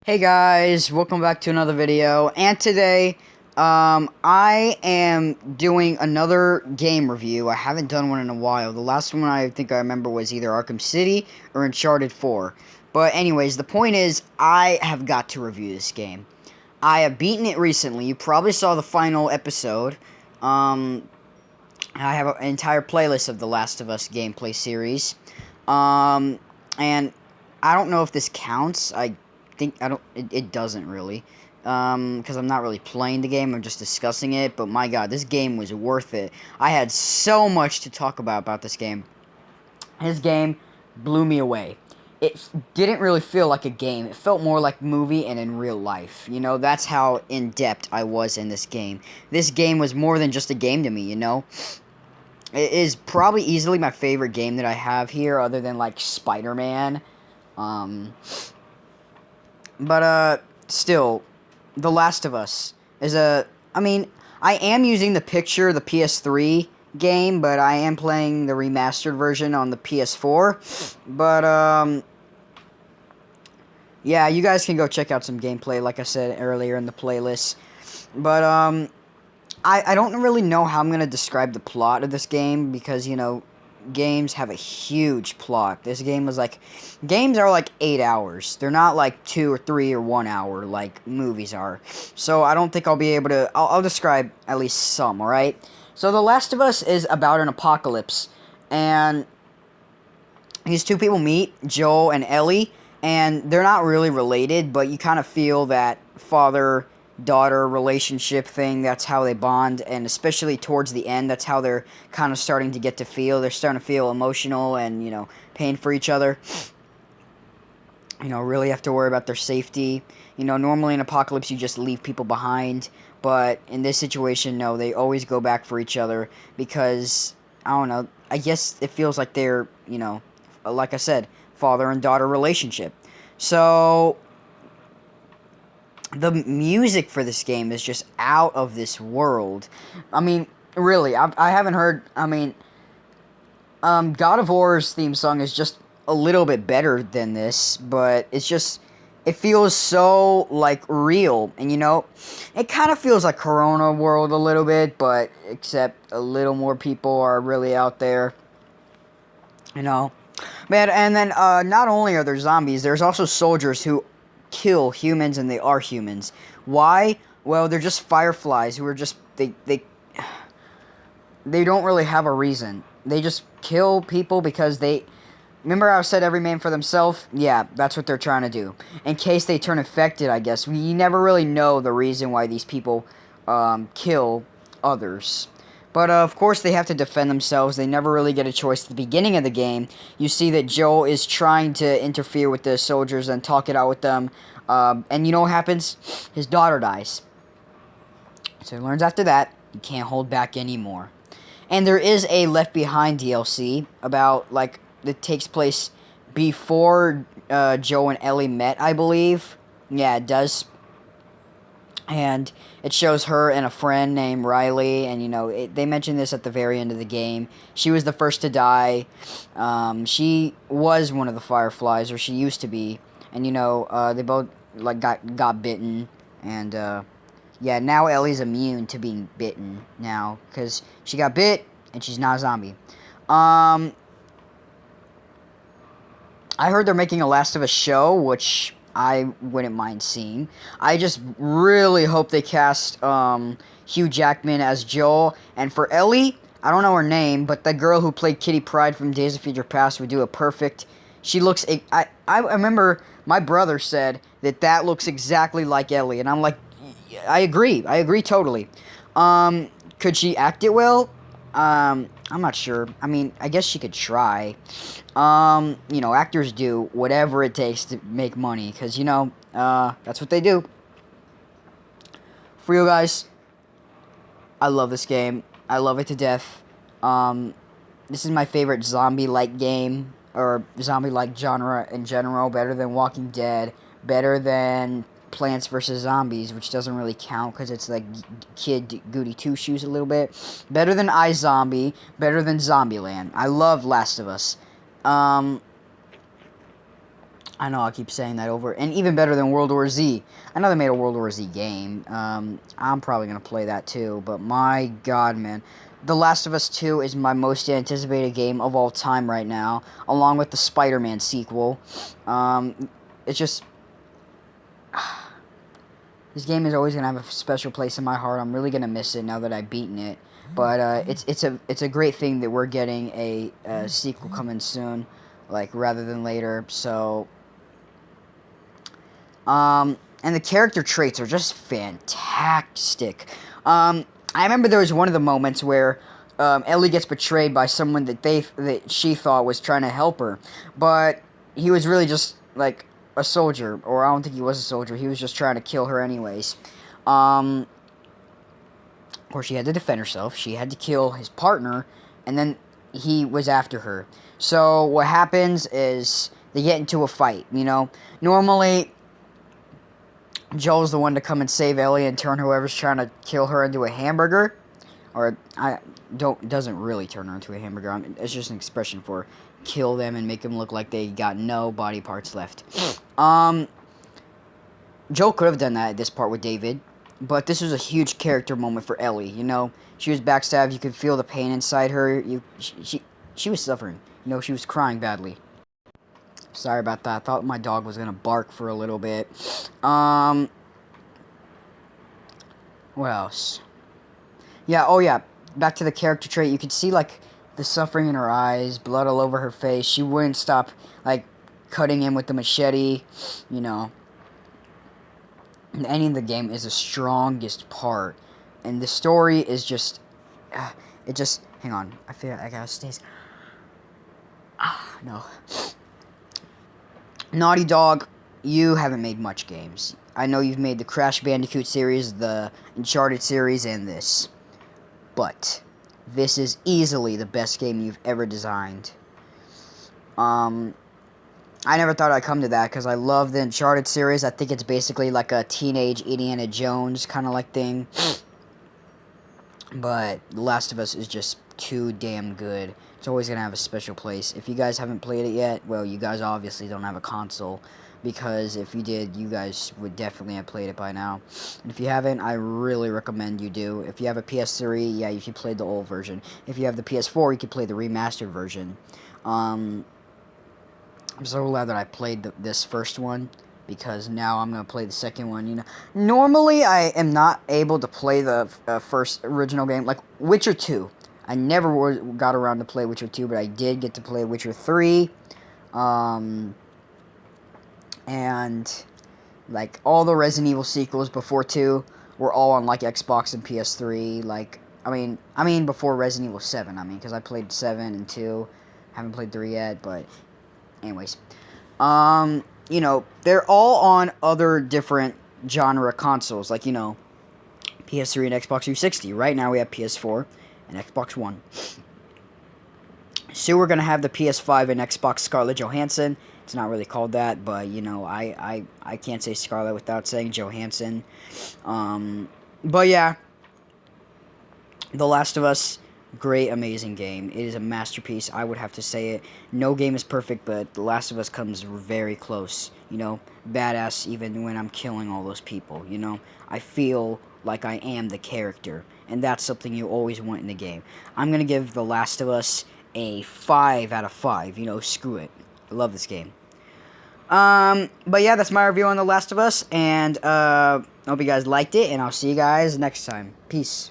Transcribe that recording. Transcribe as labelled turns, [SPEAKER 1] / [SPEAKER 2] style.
[SPEAKER 1] Hey guys, welcome back to another video, and today, I am doing another game review. I haven't done one in a while. The last one I think I remember was either Arkham City or Uncharted 4. But anyways, the point is, I have got to review this game. I have beaten it recently. You probably saw the final episode. I have an entire playlist of the Last of Us gameplay series. And I don't know if this counts. I don't. It doesn't really, because I'm not really playing the game. I'm just discussing it. But my God, this game was worth it. I had so much to talk about this game. This game blew me away. It didn't really feel like a game. It felt more like movie and in real life. You know, that's how in depth I was in this game. This game was more than just a game to me. You know, it is probably easily my favorite game that I have here, other than like Spider-Man. Um, but still, The Last of Us is a. I mean, I am using the PS3 game, but I am playing the remastered version on the PS4. But yeah, you guys can go check out some gameplay, like I said earlier in the playlist. But I don't really know how I'm gonna describe the plot of this game because games have a huge plot. This game was like, games are like 8 hours. They're not like 2 or 3 or 1 hour like movies are. So I don't think I'll be able to. I'll describe at least some. All right. So The Last of Us is about an apocalypse, and these two people meet, Joel and Ellie, and they're not really related, but you kind of feel that father daughter relationship thing. That's how they bond, and especially towards the end, that's how they're kind of starting to get to feel. They're starting to feel emotional and, pain for each other. Really have to worry about their safety. Normally in apocalypse, you just leave people behind, but in this situation, no, they always go back for each other because, I don't know, I guess it feels like they're, like I said, father and daughter relationship. So the music for this game is just out of this world. I mean, really, I haven't heard. I mean, God of War's theme song is just a little bit better than this, but it feels so like real, and it kind of feels like Corona World a little bit, but except a little more people are really out there. You know, Man, and then not only are there zombies, there's also soldiers who kill humans, and they are humans. Why? Well, they're just fireflies who are just they don't really have a reason. They just kill people because they. Remember how I said every man for themselves? Yeah, that's what they're trying to do. In case they turn infected, I guess. We never really know the reason why these people kill others. But of course, they have to defend themselves. They never really get a choice. At the beginning of the game, you see that Joel is trying to interfere with the soldiers and talk it out with them. And you know what happens? His daughter dies. So he learns after that, you can't hold back anymore. And there is a Left Behind DLC about, like, that takes place before Joe and Ellie met, I believe. Yeah, it does. And it shows her and a friend named Riley, and they mention this at the very end of the game. She was the first to die. She was one of the Fireflies, or she used to be, and they both like got bitten, and yeah, now Ellie's immune to being bitten now because she got bit and she's not a zombie. I heard they're making a Last of Us show, which I wouldn't mind seeing. I just really hope they cast Hugh Jackman as Joel. And for Ellie, I don't know her name, but the girl who played Kitty Pryde from Days of Future Past would do a perfect. She looks. I remember my brother said that looks exactly like Ellie, and I'm like, I agree. I agree totally. Could she act it well? I'm not sure. I mean, I guess she could try. Actors do whatever it takes to make money, because, that's what they do. For you guys, I love this game. I love it to death. This is my favorite zombie-like game, or zombie-like genre in general, better than Walking Dead, better than Plants vs. Zombies, which doesn't really count because it's like Kid Goody Two Shoes a little bit. Better than iZombie, better than Zombieland. I love Last of Us. I know I keep saying that over, and even better than World War Z. I know they made a World War Z game. I'm probably gonna play that too. But my God, man, The Last of Us 2 is my most anticipated game of all time right now, along with the Spider-Man sequel. It's just this game is always gonna have a special place in my heart. I'm really gonna miss it now that I've beaten it. But it's a great thing that we're getting a sequel coming soon, like rather than later. So. And the character traits are just fantastic. I remember there was one of the moments where Ellie gets betrayed by someone that she thought was trying to help her, but he was really just like a soldier, or I don't think he was a soldier. He was just trying to kill her anyways. Of course, she had to defend herself. She had to kill his partner, and then he was after her. So what happens is they get into a fight. Normally Joel's the one to come and save Ellie and turn whoever's trying to kill her into a hamburger. Or, doesn't really turn her into a hamburger. It's just an expression for kill them and make them look like they got no body parts left. Joel could have done that at this part with David. But this was a huge character moment for Ellie, She was backstabbed. You could feel the pain inside her. She was suffering. She was crying badly. Sorry about that. I thought my dog was going to bark for a little bit. What else? Yeah, oh yeah. Back to the character trait. You could see, like, the suffering in her eyes, blood all over her face. She wouldn't stop, like, cutting him with the machete, The ending of the game is the strongest part. And the story is just... Hang on. I feel like I gotta sneeze. No. Naughty Dog, you haven't made much games. I know you've made the Crash Bandicoot series, the Uncharted series, and this. But this is easily the best game you've ever designed. I never thought I'd come to that because I love the Uncharted series. I think it's basically like a teenage Indiana Jones kind of like thing. But The Last of Us is just too damn good. It's always going to have a special place. If you guys haven't played it yet, well, you guys obviously don't have a console. Because if you did, you guys would definitely have played it by now. And if you haven't, I really recommend you do. If you have a PS3, yeah, you should play the old version. If you have the PS4, you can play the remastered version. I'm so glad that I played this first one, because now I'm going to play the second one, Normally, I am not able to play the first original game, like Witcher 2. I never got around to play Witcher 2, but I did get to play Witcher 3. And, like, all the Resident Evil sequels before 2 were all on, like, Xbox and PS3. Like, I mean before Resident Evil 7, because I played 7 and 2. Haven't played 3 yet, but anyways. They're all on other different genre consoles, like, PS3 and Xbox 360. Right now we have PS4 and Xbox One. Soon we're going to have the PS5 and Xbox Scarlett Johansson. It's not really called that, but, I can't say Scarlett without saying Johansson. But, yeah. The Last of Us, great, amazing game. It is a masterpiece, I would have to say it. No game is perfect, but The Last of Us comes very close. Badass even when I'm killing all those people, I feel like I am the character, and that's something you always want in the game. I'm going to give The Last of Us a 5 out of 5, screw it. I love this game. But yeah, that's my review on The Last of Us, and I hope you guys liked it, and I'll see you guys next time. Peace.